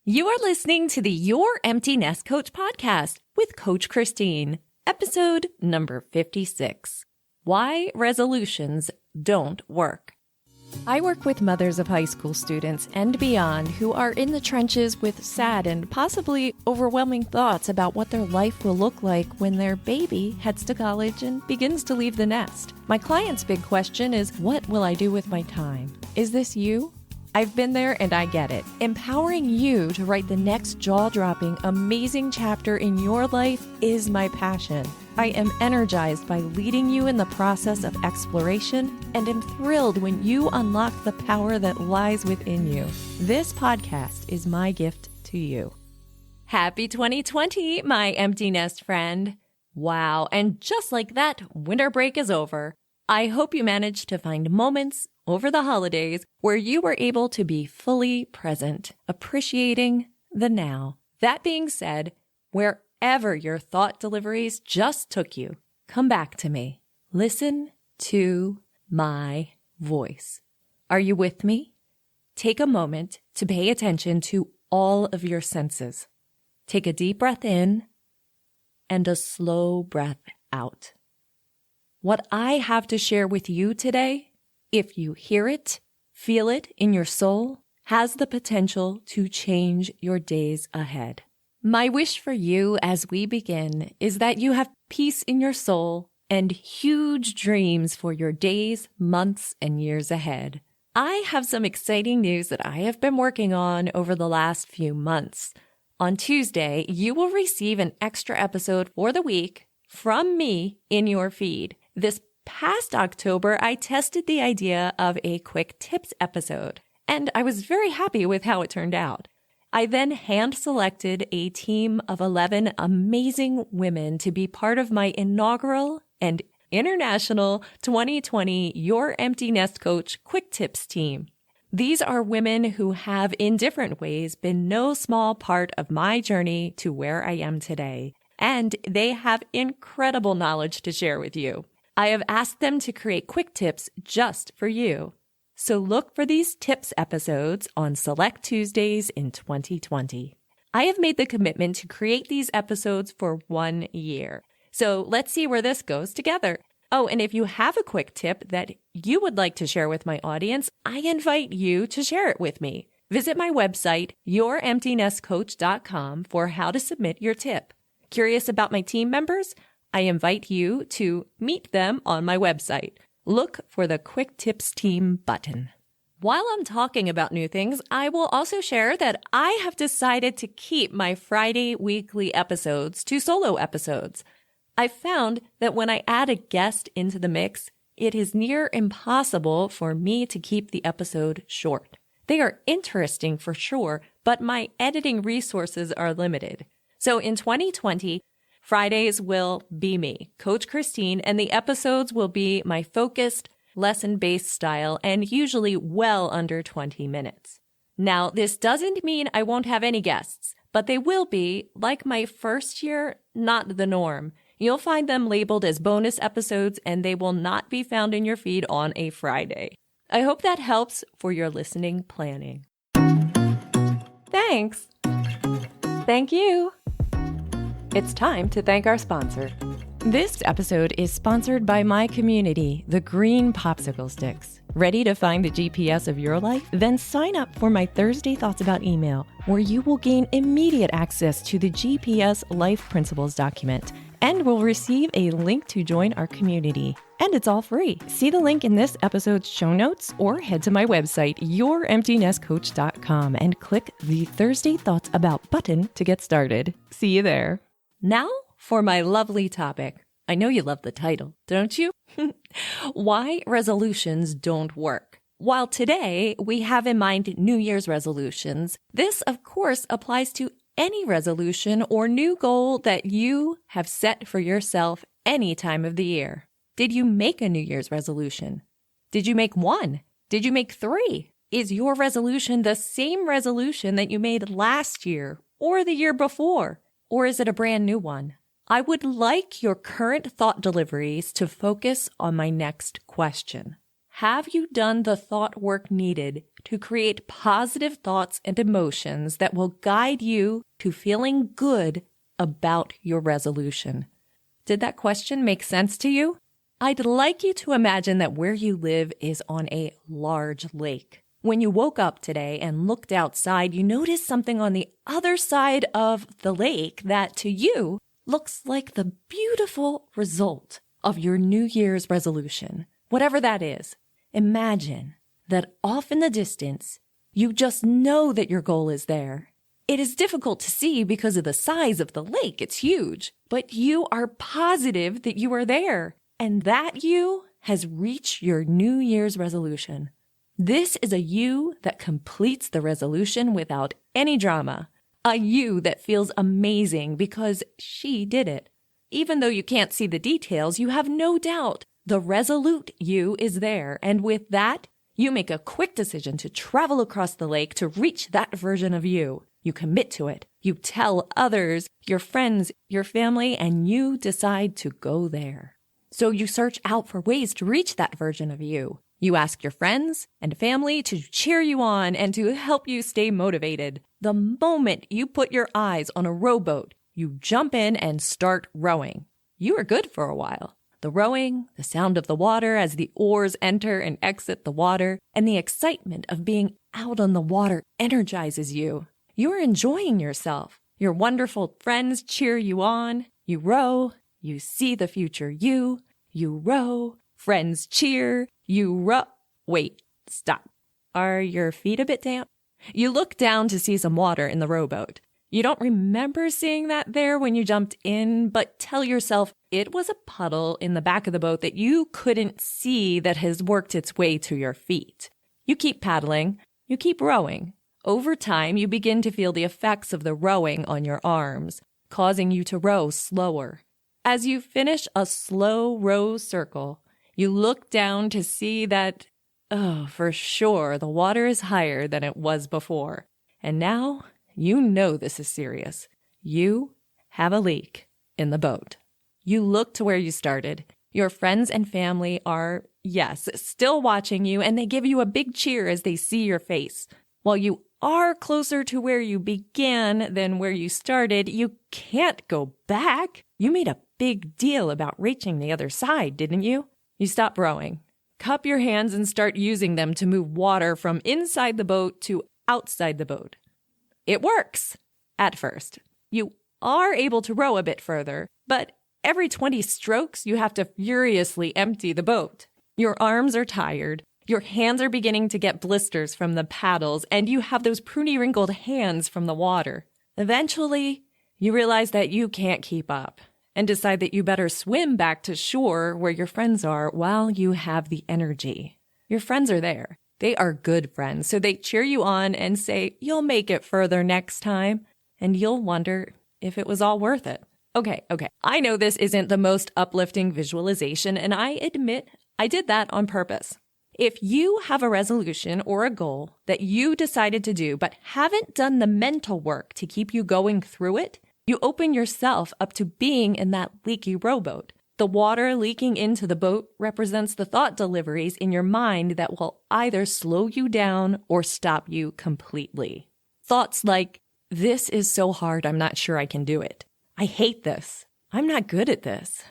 You are listening to the Your Empty Nest Coach podcast with Coach Christine, episode number 56. Why Resolutions Don't Work. I work with mothers of high school students and beyond who are in the trenches with sad and possibly overwhelming thoughts about what their life will look like when their baby heads to college and begins to leave the nest. My client's big question is, what will I do with my time? Is this you? I've been there and I get it. Empowering you to write the next jaw-dropping, amazing chapter in your life is my passion. I am energized by leading you in the process of exploration and am thrilled when you unlock the power that lies within you. This podcast is my gift to you. Happy 2020, my empty nest friend. Wow, and just like that, winter break is over. I hope you managed to find moments over the holidays where you were able to be fully present, appreciating the now. That being said, wherever your thought deliveries just took you, come back to me. Listen to my voice. Are you with me? Take a moment to pay attention to all of your senses. Take a deep breath in and a slow breath out. What I have to share with you today, if you hear it, feel it in your soul, has the potential to change your days ahead. My wish for you as we begin is that you have peace in your soul and huge dreams for your days, months, and years ahead. I have some exciting news that I have been working on over the last few months. On Tuesday, you will receive an extra episode for the week from me in your feed. This past October, I tested the idea of a quick tips episode, and I was very happy with how it turned out. I then hand-selected a team of 11 amazing women to be part of my inaugural and international 2020 Your Empty Nest Coach Quick Tips team. These are women who have, in different ways, been no small part of my journey to where I am today, and they have incredible knowledge to share with you. I have asked them to create quick tips just for you. So look for these tips episodes on select Tuesdays in 2020. I have made the commitment to create these episodes for 1 year. So let's see where this goes together. Oh, and if you have a quick tip that you would like to share with my audience, I invite you to share it with me. Visit my website, youremptynestcoach.com, for how to submit your tip. Curious about my team members? I invite you to meet them on my website. Look for the Quick Tips Team button. While I'm talking about new things, I will also share that I have decided to keep my Friday weekly episodes to solo episodes. I found that when I add a guest into the mix, it is near impossible for me to keep the episode short. They are interesting for sure, but my editing resources are limited. So in 2020, Fridays will be me, Coach Christine, and the episodes will be my focused, lesson-based style and usually well under 20 minutes. Now, this doesn't mean I won't have any guests, but they will be, like my first year, not the norm. You'll find them labeled as bonus episodes and they will not be found in your feed on a Friday. I hope that helps for your listening planning. Thanks. Thank you. It's time to thank our sponsor. This episode is sponsored by my community, the Green Popsicle Sticks. Ready to find the GPS of your life? Then sign up for my Thursday Thoughts About email, where you will gain immediate access to the GPS Life Principles document and will receive a link to join our community. And it's all free. See the link in this episode's show notes or head to my website, youremptynestcoach.com, and click the Thursday Thoughts About button to get started. See you there. Now for my lovely topic. I know you love the title, don't you? Why resolutions don't work. While today we have in mind New Year's resolutions, this of course applies to any resolution or new goal that you have set for yourself any time of the year. Did you make a New Year's resolution? Did you make one? Did you make 3? Is your resolution the same resolution that you made last year or the year before? Or is it a brand new one? I would like your current thought deliveries to focus on my next question. Have you done the thought work needed to create positive thoughts and emotions that will guide you to feeling good about your resolution? Did that question make sense to you? I'd like you to imagine that where you live is on a large lake. When you woke up today and looked outside, you noticed something on the other side of the lake that to you looks like the beautiful result of your New Year's resolution, whatever that is. Imagine that off in the distance, you just know that your goal is there. It is difficult to see because of the size of the lake. It's huge, but you are positive that you are there and that you has reached your New Year's resolution. This is a you that completes the resolution without any drama, a you that feels amazing because she did it. Even though you can't see the details, you have no doubt the resolute you is there, and with that, you make a quick decision to travel across the lake to reach that version of you. You commit to it. You tell others, your friends, your family, and you decide to go there. So you search out for ways to reach that version of you. You ask your friends and family to cheer you on and to help you stay motivated. The moment you put your eyes on a rowboat, you jump in and start rowing. You are good for a while. The rowing, the sound of the water as the oars enter and exit the water, and the excitement of being out on the water energizes you. You are enjoying yourself. Your wonderful friends cheer you on. You row. You see the future you. You row. Friends cheer. You row. Wait, stop. Are your feet a bit damp? You look down to see some water in the rowboat. You don't remember seeing that there when you jumped in, but tell yourself it was a puddle in the back of the boat that you couldn't see that has worked its way to your feet. You keep paddling. You keep rowing. Over time, you begin to feel the effects of the rowing on your arms, causing you to row slower. As you finish a slow row circle, you look down to see that, for sure, the water is higher than it was before. And now, you know this is serious. You have a leak in the boat. You look to where you started. Your friends and family are, yes, still watching you, and they give you a big cheer as they see your face. While you are closer to where you began than where you started, you can't go back. You made a big deal about reaching the other side, didn't you? You stop rowing. Cup your hands and start using them to move water from inside the boat to outside the boat. It works at first. You are able to row a bit further, but every 20 strokes, you have to furiously empty the boat. Your arms are tired. Your hands are beginning to get blisters from the paddles, and you have those pruny wrinkled hands from the water. Eventually, you realize that you can't keep up and decide that you better swim back to shore where your friends are while you have the energy. Your friends are there. They are good friends, so they cheer you on and say, you'll make it further next time, and you'll wonder if it was all worth it. Okay. I know this isn't the most uplifting visualization, and I admit I did that on purpose. If you have a resolution or a goal that you decided to do but haven't done the mental work to keep you going through it, you open yourself up to being in that leaky rowboat. The water leaking into the boat represents the thought deliveries in your mind that will either slow you down or stop you completely. Thoughts like, this is so hard, I'm not sure I can do it. I hate this. I'm not good at this.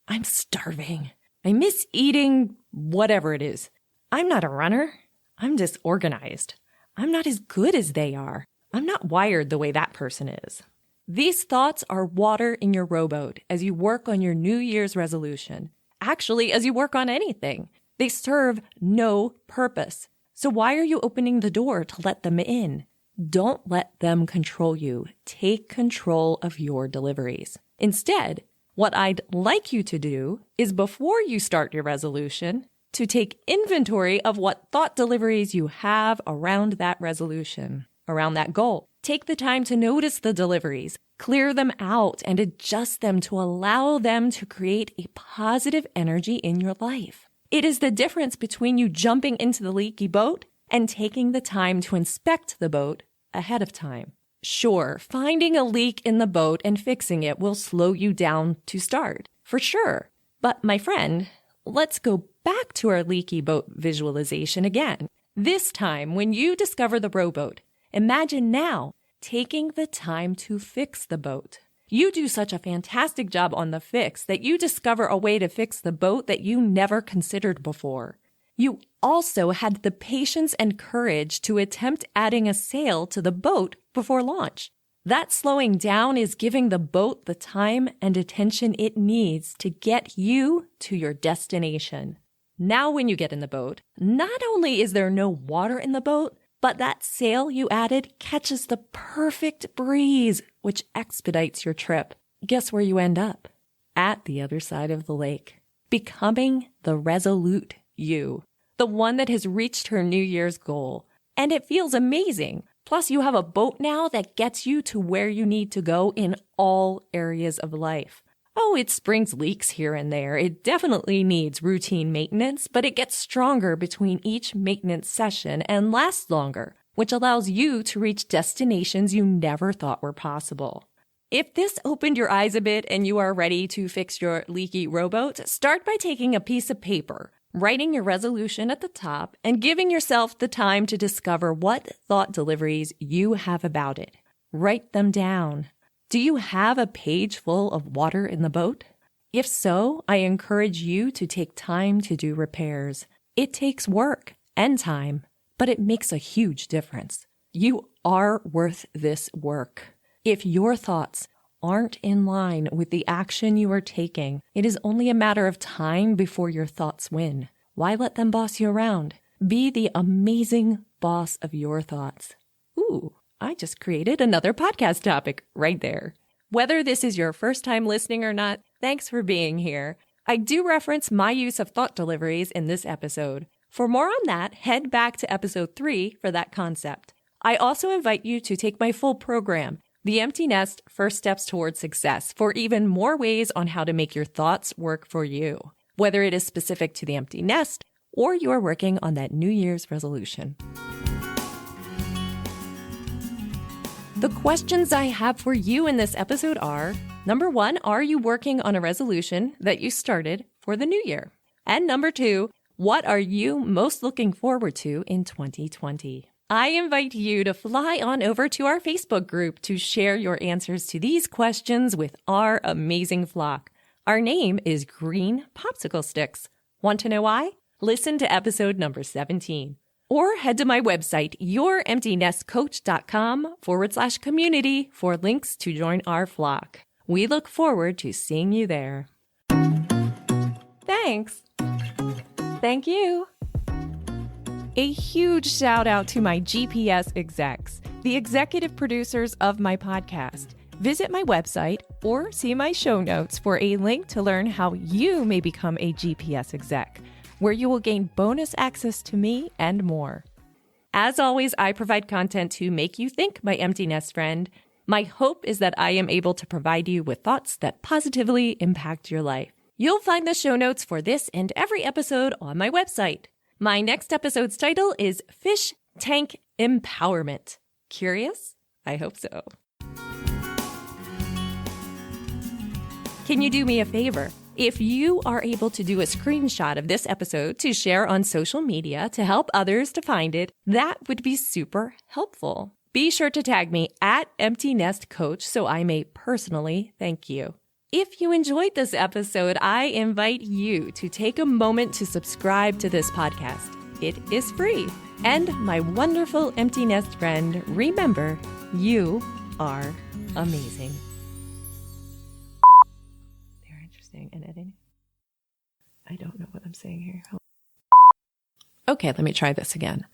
I'm starving. I miss eating whatever it is. I'm not a runner. I'm disorganized. I'm not as good as they are. I'm not wired the way that person is. These thoughts are water in your rowboat as you work on your New Year's resolution. Actually, as you work on anything, they serve no purpose. So why are you opening the door to let them in? Don't let them control you. Take control of your deliveries. Instead, what I'd like you to do is before you start your resolution, to take inventory of what thought deliveries you have around that resolution, around that goal. Take the time to notice the deliveries, clear them out, and adjust them to allow them to create a positive energy in your life. It is the difference between you jumping into the leaky boat and taking the time to inspect the boat ahead of time. Sure, finding a leak in the boat and fixing it will slow you down to start, for sure. But my friend, let's go back to our leaky boat visualization again. This time, when you discover the rowboat, imagine now taking the time to fix the boat. You do such a fantastic job on the fix that you discover a way to fix the boat that you never considered before. You also had the patience and courage to attempt adding a sail to the boat before launch. That slowing down is giving the boat the time and attention it needs to get you to your destination. Now when you get in the boat, not only is there no water in the boat, but that sail you added catches the perfect breeze, which expedites your trip. Guess where you end up? At the other side of the lake, becoming the resolute you, the one that has reached her New Year's goal. And it feels amazing. Plus, you have a boat now that gets you to where you need to go in all areas of life. Oh, it springs leaks here and there. It definitely needs routine maintenance, but it gets stronger between each maintenance session and lasts longer, which allows you to reach destinations you never thought were possible. If this opened your eyes a bit and you are ready to fix your leaky rowboat, start by taking a piece of paper, writing your resolution at the top, and giving yourself the time to discover what thought deliveries you have about it. Write them down. Do you have a page full of water in the boat? If so, I encourage you to take time to do repairs. It takes work and time, but it makes a huge difference. You are worth this work. If your thoughts aren't in line with the action you are taking, it is only a matter of time before your thoughts win. Why let them boss you around? Be the amazing boss of your thoughts. Ooh, I just created another podcast topic right there. Whether this is your first time listening or not, thanks for being here. I do reference my use of thought deliveries in this episode. For more on that, head back to episode 3 for that concept. I also invite you to take my full program, The Empty Nest: First Steps Towards Success, for even more ways on how to make your thoughts work for you, whether it is specific to the empty nest or you are working on that New Year's resolution. The questions I have for you in this episode are, number 1, are you working on a resolution that you started for the new year? And number 2, what are you most looking forward to in 2020? I invite you to fly on over to our Facebook group to share your answers to these questions with our amazing flock. Our name is Green Popsicle Sticks. Want to know why? Listen to episode number 17. Or head to my website, youremptynestcoach.com/community for links to join our flock. We look forward to seeing you there. Thanks. Thank you. A huge shout out to my GPS execs, the executive producers of my podcast. Visit my website or see my show notes for a link to learn how you may become a GPS exec, where you will gain bonus access to me and more. As always, I provide content to make you think, my empty nest friend. My hope is that I am able to provide you with thoughts that positively impact your life. You'll find the show notes for this and every episode on my website. My next episode's title is Fish Tank Empowerment. Curious? I hope so. Can you do me a favor? If you are able to do a screenshot of this episode to share on social media to help others to find it, that would be super helpful. Be sure to tag me at Empty Nest Coach so I may personally thank you. If you enjoyed this episode, I invite you to take a moment to subscribe to this podcast. It is free. And my wonderful empty nest friend, remember, you are amazing. They're interesting and editing. I don't know what I'm saying here. Okay, let me try this again.